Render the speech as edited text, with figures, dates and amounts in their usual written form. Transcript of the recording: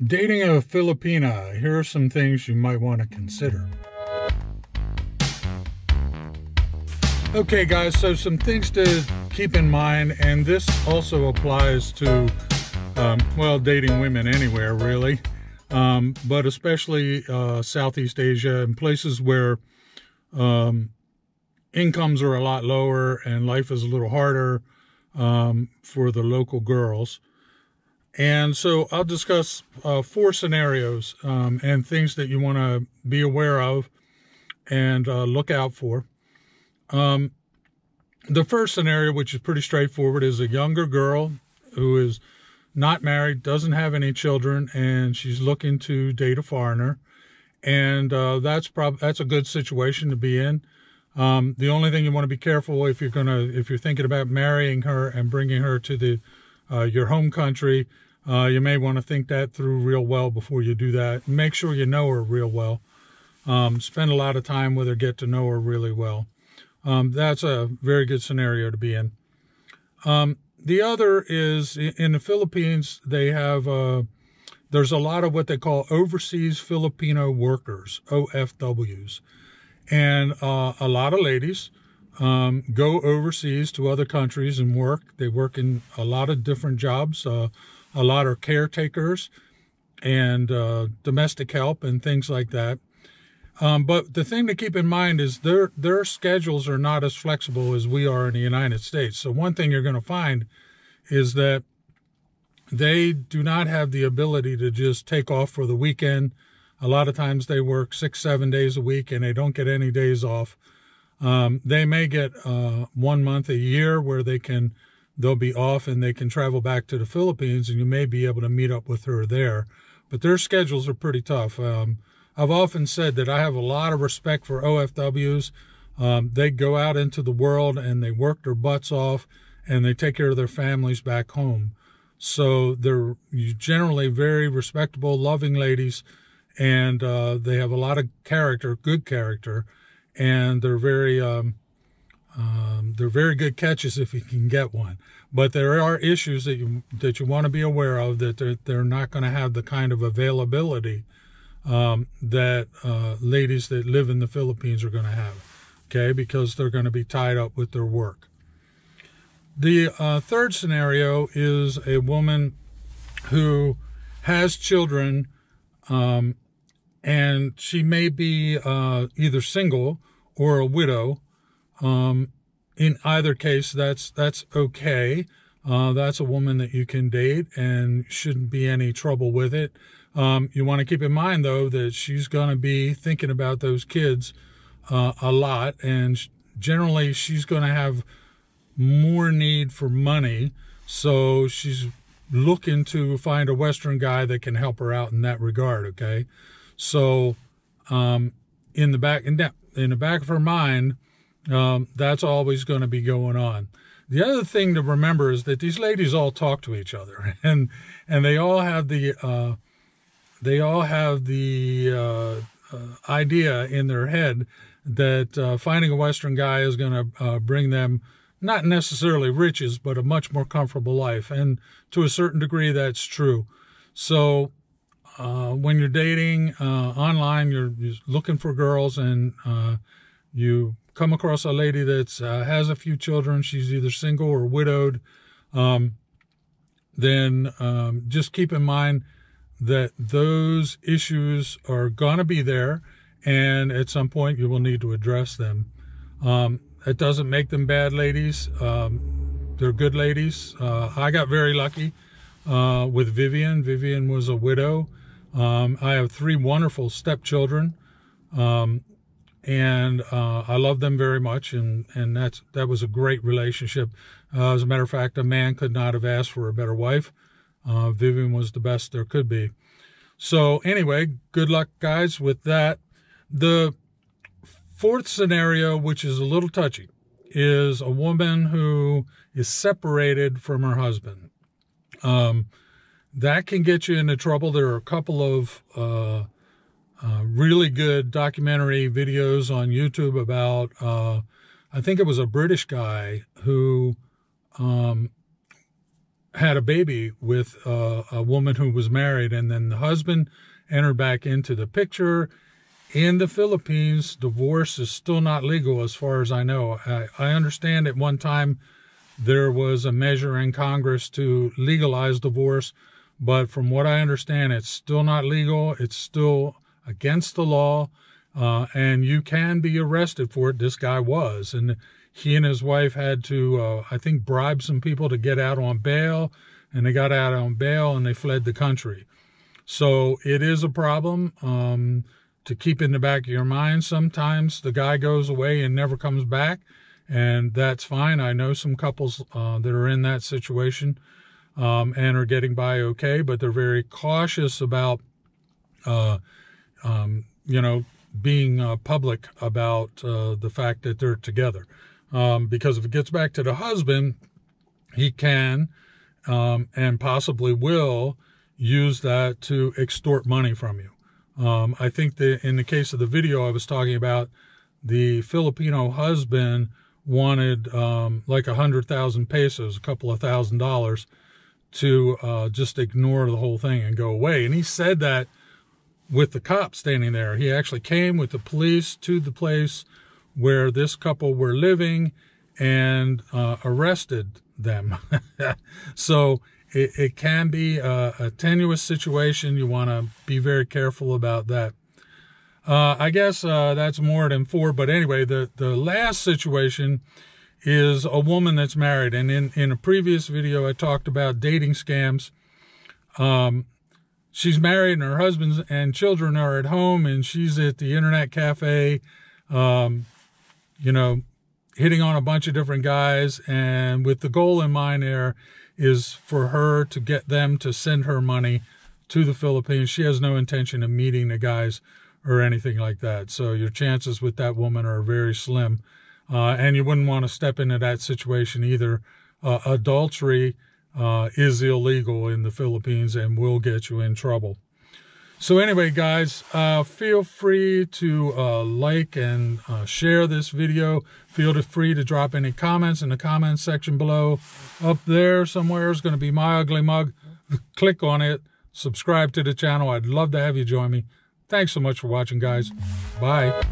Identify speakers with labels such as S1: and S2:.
S1: Dating a Filipina, here are some things you might want to consider. Okay guys, so some things to keep in mind, and this also applies to, dating women anywhere really, but especially Southeast Asia and places where incomes are a lot lower and life is a little harder for the local girls. And so I'll discuss 4 scenarios and things that you want to be aware of and look out for. The first scenario, which is pretty straightforward, is a younger girl who is not married, doesn't have any children, and she's looking to date a foreigner. And that's a good situation to be in. The only thing you want to be careful if you're thinking about marrying her and bringing her to your home country, you may want to think that through real well before you do that. Make sure you know her real well. Spend a lot of time with her, get to know her really well. That's a very good scenario to be in. The other is in the Philippines, they have, there's a lot of what they call overseas Filipino workers, OFWs. And a lot of ladies go overseas to other countries and work. They work in a lot of different jobs. A lot are caretakers and domestic help and things like that. But the thing to keep in mind is their schedules are not as flexible as we are in the United States. So one thing you're going to find is that they do not have the ability to just take off for the weekend. A lot of times they work 6-7 days a week and they don't get any days off. They may get 1 month a year where they'll be off and they can travel back to the Philippines, and you may be able to meet up with her there. But their schedules are pretty tough. I've often said that I have a lot of respect for OFWs. They go out into the world and they work their butts off and they take care of their families back home. So they're generally very respectable, loving ladies, and they have a lot of character, good character, and they're very good catches if you can get one. But there are issues that you want to be aware of, that they're not going to have the kind of availability that ladies that live in the Philippines are going to have, okay, because they're going to be tied up with their work. The third scenario is a woman who has children, and she may be either single or a widow. In either case, that's okay. That's a woman that you can date and shouldn't be any trouble with it. You want to keep in mind, though, that she's going to be thinking about those kids a lot, and generally she's going to have more need for money, so she's looking to find a Western guy that can help her out in that regard, okay? So in the back of her mind, that's always going to be going on. The other thing to remember is that these ladies all talk to each other, and they all have the idea in their head that finding a Western guy is going to bring them not necessarily riches, but a much more comfortable life. And to a certain degree, that's true. So when you're dating online, you're looking for girls, and you come across a lady that has a few children, she's either single or widowed, then just keep in mind that those issues are going to be there, and at some point you will need to address them. It doesn't make them bad ladies. They're good ladies. I got very lucky with Vivian. Vivian was a widow. I have 3 wonderful stepchildren. And I love them very much, and that was a great relationship. As a matter of fact, a man could not have asked for a better wife. Vivian was the best there could be. So anyway, good luck, guys, with that. The fourth scenario, which is a little touchy, is a woman who is separated from her husband. That can get you into trouble. There are a couple of really good documentary videos on YouTube about, I think it was a British guy who had a baby with a woman who was married, and then the husband entered back into the picture. In the Philippines, divorce is still not legal as far as I know. I understand at one time there was a measure in Congress to legalize divorce, but from what I understand, it's still not legal. It's still against the law, and you can be arrested for it. This guy was, and he and his wife had to, I think, bribe some people to get out on bail, and they got out on bail and they fled the country. So it is a problem to keep in the back of your mind. Sometimes the guy goes away and never comes back, and that's fine. I know some couples that are in that situation and are getting by okay, but they're very cautious about, being public about the fact that they're together. Because if it gets back to the husband, he can and possibly will use that to extort money from you. I think that in the case of the video I was talking about, the Filipino husband wanted like 100,000 pesos, a couple of $1,000, to just ignore the whole thing and go away. And he said that with the cops standing there. He actually came with the police to the place where this couple were living and arrested them. So it can be a tenuous situation. You want to be very careful about that. I guess that's more than 4. But anyway, the last situation is a woman that's married. And in a previous video, I talked about dating scams. She's married and her husband and children are at home, and she's at the internet cafe, hitting on a bunch of different guys. And with the goal in mind there is for her to get them to send her money to the Philippines. She has no intention of meeting the guys or anything like that. So your chances with that woman are very slim. And you wouldn't want to step into that situation either. Adultery is illegal in the Philippines and will get you in trouble. So anyway, guys, feel free to like and share this video. Feel free to drop any comments in the comments section below. Up there somewhere is going to be my ugly mug. Click on it. Subscribe to the channel. I'd love to have you join me. Thanks so much for watching, guys. Bye.